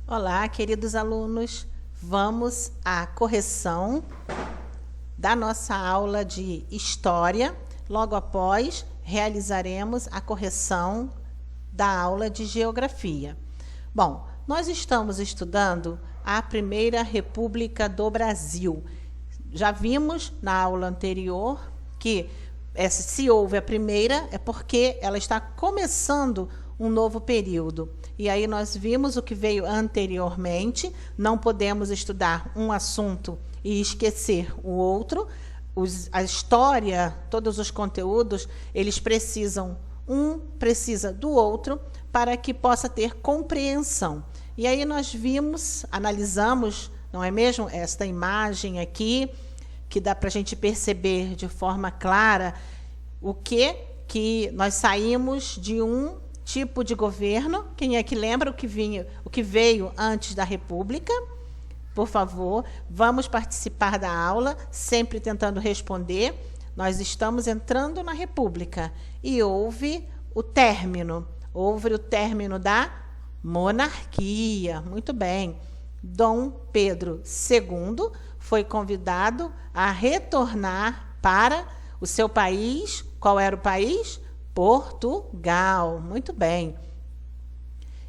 Olá, queridos alunos. Vamos à correção da nossa aula de História. Logo após, realizaremos a correção da aula de Geografia. Bom, nós estamos estudando a Primeira República do Brasil. Já vimos na aula anterior que se houve a primeira, é porque ela está começando um novo período. E aí nós vimos o que veio anteriormente. Não podemos estudar um assunto e esquecer o outro. A história, todos os conteúdos, eles precisam, um precisa do outro para que possa ter compreensão. E aí nós vimos, analisamos, não é mesmo, esta imagem aqui, que dá para a gente perceber de forma clara o que nós saímos de um tipo de governo. Quem é que lembra o que veio antes da República? Por favor, vamos participar da aula, sempre tentando responder. Nós estamos entrando na República e houve o término da monarquia. Muito bem. Dom Pedro II foi convidado a retornar para o seu país. Qual era o país? Portugal. Muito bem.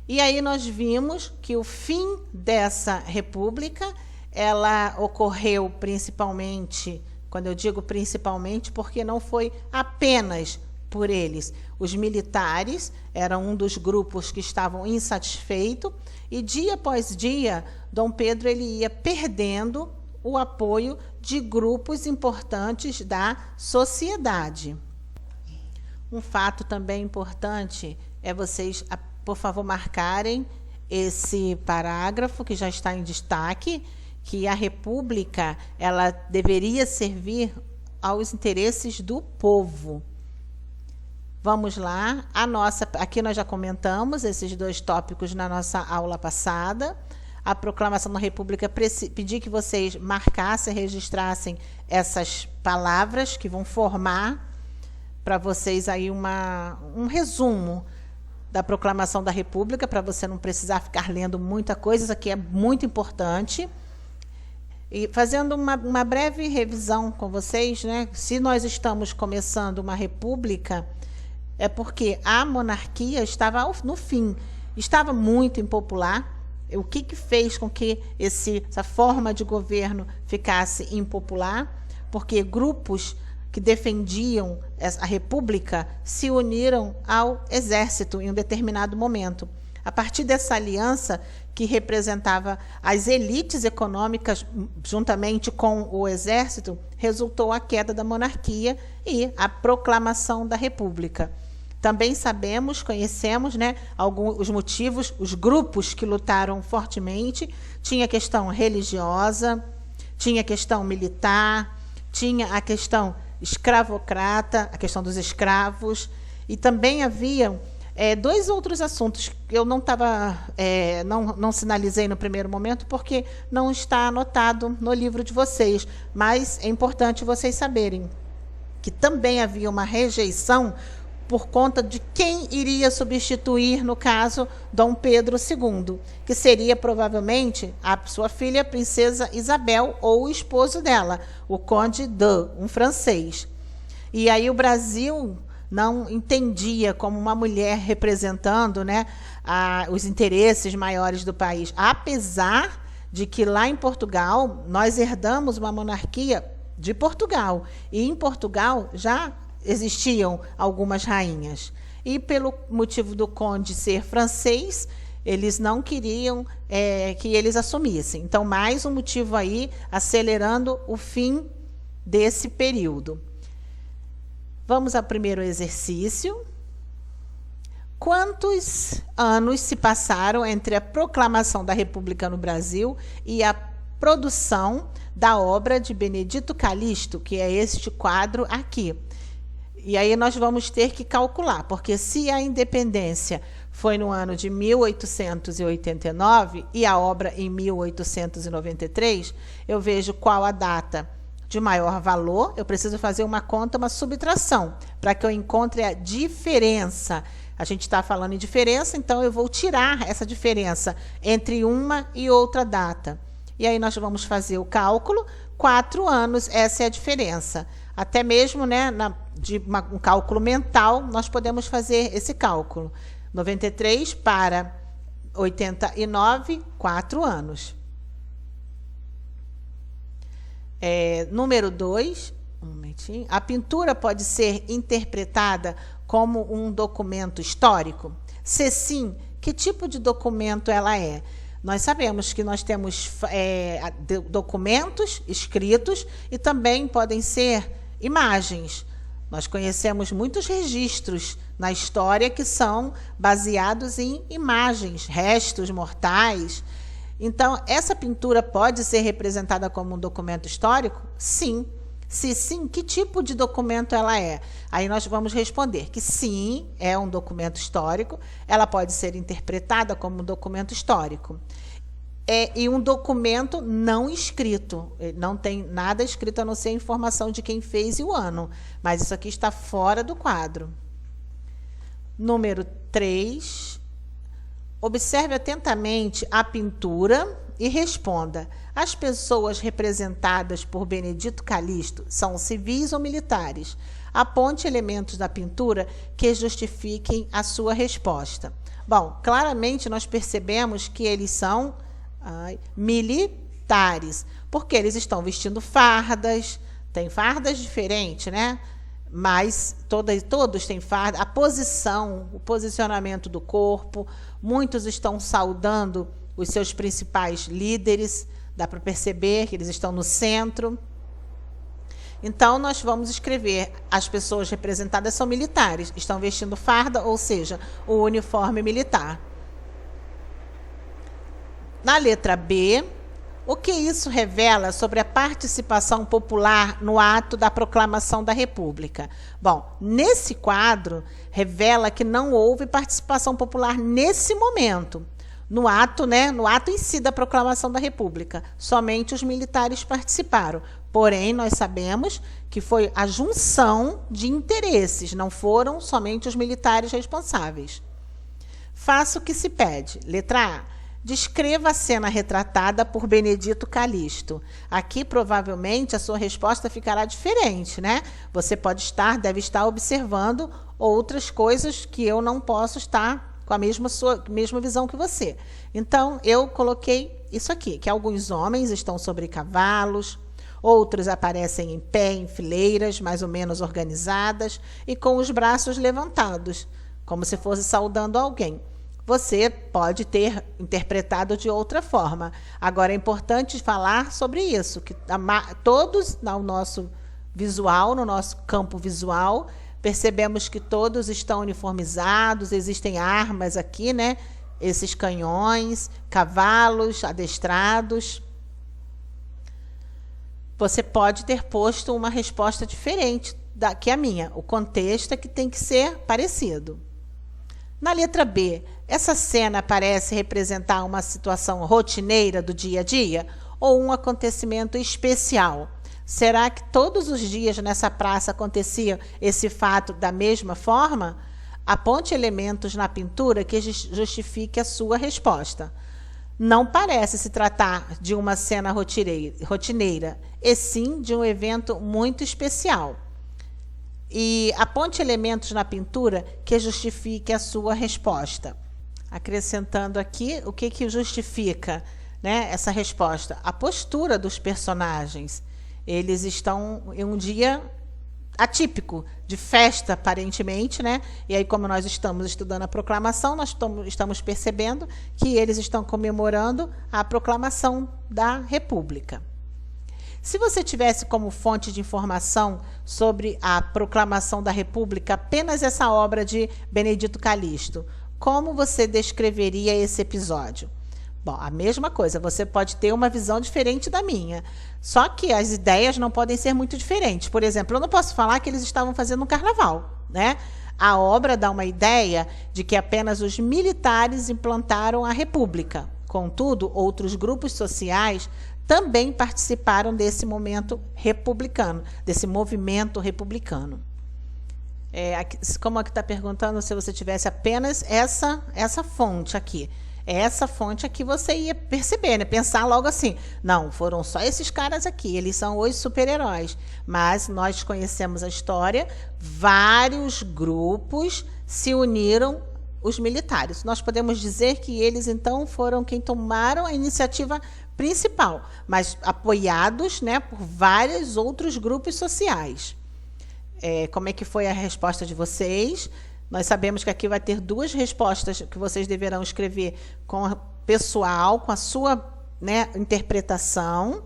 E aí nós vimos que o fim dessa república, ela ocorreu principalmente, quando eu digo principalmente, porque não foi apenas por eles. Os militares eram um dos grupos que estavam insatisfeitos, e dia após dia, Dom Pedro ele ia perdendo o apoio de grupos importantes da sociedade. Um fato também importante é vocês, por favor, marcarem esse parágrafo que já está em destaque, que a República ela deveria servir aos interesses do povo. Vamos lá, aqui nós já comentamos esses dois tópicos na nossa aula passada. A proclamação da República, pedi que vocês marcassem, registrassem essas palavras que vão formar para vocês aí um resumo da proclamação da República, para você não precisar ficar lendo muita coisa. Isso aqui é muito importante. E fazendo uma breve revisão com vocês, né? Se nós estamos começando uma república, é porque a monarquia estava no fim, estava muito impopular. O que fez com que essa forma de governo ficasse impopular? Porque grupos que defendiam a República se uniram ao exército em um determinado momento. A partir dessa aliança, que representava as elites econômicas juntamente com o exército, resultou a queda da monarquia e a proclamação da República. Também conhecemos, né, os motivos, os grupos que lutaram fortemente. Tinha a questão religiosa, tinha a questão militar, tinha a questão escravocrata, a questão dos escravos, e também haviam dois outros assuntos que eu não sinalizei no primeiro momento, porque não está anotado no livro de vocês, mas é importante vocês saberem que também havia uma rejeição por conta de quem iria substituir, no caso, Dom Pedro II, que seria provavelmente a sua filha, a princesa Isabel, ou o esposo dela, o Conde um francês. E aí o Brasil não entendia como uma mulher representando, né, os interesses maiores do país, apesar de que lá em Portugal nós herdamos uma monarquia de Portugal, e em Portugal já existiam algumas rainhas. E pelo motivo do conde ser francês, eles não queriam que eles assumissem. Então, mais um motivo aí, acelerando o fim desse período. Vamos ao primeiro exercício. Quantos anos se passaram entre a proclamação da República no Brasil e a produção da obra de Benedito Calixto, que é este quadro aqui? E aí nós vamos ter que calcular, porque se a independência foi no ano de 1889 e a obra em 1893, eu vejo qual a data de maior valor. Eu preciso fazer uma conta, uma subtração, para que eu encontre a diferença A gente está falando em diferença, então eu vou tirar essa diferença entre uma e outra data. E aí nós vamos fazer o cálculo, 4 anos, essa é a diferença. Até mesmo, né, um cálculo mental, nós podemos fazer esse cálculo. 93 para 89, 4 anos. Número 2, um momentinho. A pintura pode ser interpretada como um documento histórico? Se sim, que tipo de documento ela é? Nós sabemos que nós temos documentos escritos e também podem ser imagens. Nós conhecemos muitos registros na história que são baseados em imagens, restos mortais. Então, essa pintura pode ser representada como um documento histórico? Sim. Se sim, que tipo de documento ela é? Aí nós vamos responder que sim, é um documento histórico, ela pode ser interpretada como um documento histórico. E um documento não escrito, não tem nada escrito a não ser a informação de quem fez e o ano, mas isso aqui está fora do quadro. Número 3, observe atentamente a pintura e responda: as pessoas representadas por Benedito Calixto são civis ou militares? Aponte elementos da pintura que justifiquem a sua resposta. Bom, claramente nós percebemos que eles são militares, porque eles estão vestindo fardas, tem fardas diferentes, né? Mas todos têm farda, a posição, o posicionamento do corpo, muitos estão saudando os seus principais líderes, dá para perceber que eles estão no centro. Então, nós vamos escrever: as pessoas representadas são militares, estão vestindo farda, ou seja, o uniforme militar. Na letra B, o que isso revela sobre a participação popular no ato da proclamação da República? Bom, nesse quadro, revela que não houve participação popular nesse momento, no ato, né, no ato em si da proclamação da República. Somente os militares participaram. Porém, nós sabemos que foi a junção de interesses, não foram somente os militares responsáveis. Faça o que se pede. Letra A. Descreva a cena retratada por Benedito Calixto. Aqui, provavelmente, a sua resposta ficará diferente, né? Você deve estar observando outras coisas que eu não posso estar com a mesma visão que você. Então, eu coloquei isso aqui, que alguns homens estão sobre cavalos, outros aparecem em pé, em fileiras, mais ou menos organizadas, e com os braços levantados, como se fosse saudando alguém. Você pode ter interpretado de outra forma. Agora, é importante falar sobre isso, que todos no nosso visual, no nosso campo visual, percebemos que todos estão uniformizados, existem armas aqui, né? Esses canhões, cavalos adestrados. Você pode ter posto uma resposta diferente que a minha. O contexto é que tem que ser parecido. Na letra B, essa cena parece representar uma situação rotineira do dia a dia ou um acontecimento especial? Será que todos os dias nessa praça acontecia esse fato da mesma forma? Aponte elementos na pintura que justifique a sua resposta. Não parece se tratar de uma cena rotineira, e sim de um evento muito especial. E aponte elementos na pintura que justifique a sua resposta. Acrescentando aqui, o que justifica, né, essa resposta? A postura dos personagens. Eles estão em um dia atípico, de festa, aparentemente, né? E aí, como nós estamos estudando a proclamação, nós estamos percebendo que eles estão comemorando a proclamação da República. Se você tivesse como fonte de informação sobre a proclamação da República apenas essa obra de Benedito Calixto, como você descreveria esse episódio? Bom, a mesma coisa, você pode ter uma visão diferente da minha, só que as ideias não podem ser muito diferentes. Por exemplo, eu não posso falar que eles estavam fazendo um carnaval, né? A obra dá uma ideia de que apenas os militares implantaram a República. Contudo, outros grupos sociais também participaram desse momento republicano, desse movimento republicano. Como aqui está perguntando se você tivesse apenas essa fonte aqui. Essa fonte aqui você ia perceber, né? Pensar logo assim, não, foram só esses caras aqui, eles são os super-heróis. Mas nós conhecemos a história, vários grupos se uniram os militares. Nós podemos dizer que eles, então, foram quem tomaram a iniciativa principal, mas apoiados, né, por vários outros grupos sociais. Como é que foi a resposta de vocês? Nós sabemos que aqui vai ter 2 respostas que vocês deverão escrever com o pessoal, com a sua, né, interpretação.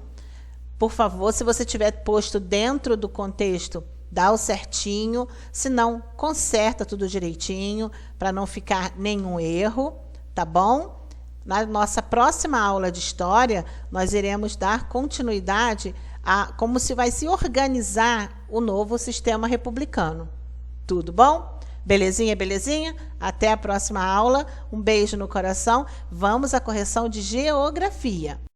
Por favor, se você tiver posto dentro do contexto, dá o certinho, se não, conserta tudo direitinho, para não ficar nenhum erro, tá bom? Na nossa próxima aula de história, nós iremos dar continuidade a como se vai se organizar o novo sistema republicano. Tudo bom? Belezinha, belezinha? Até a próxima aula. Um beijo no coração. Vamos à correção de geografia.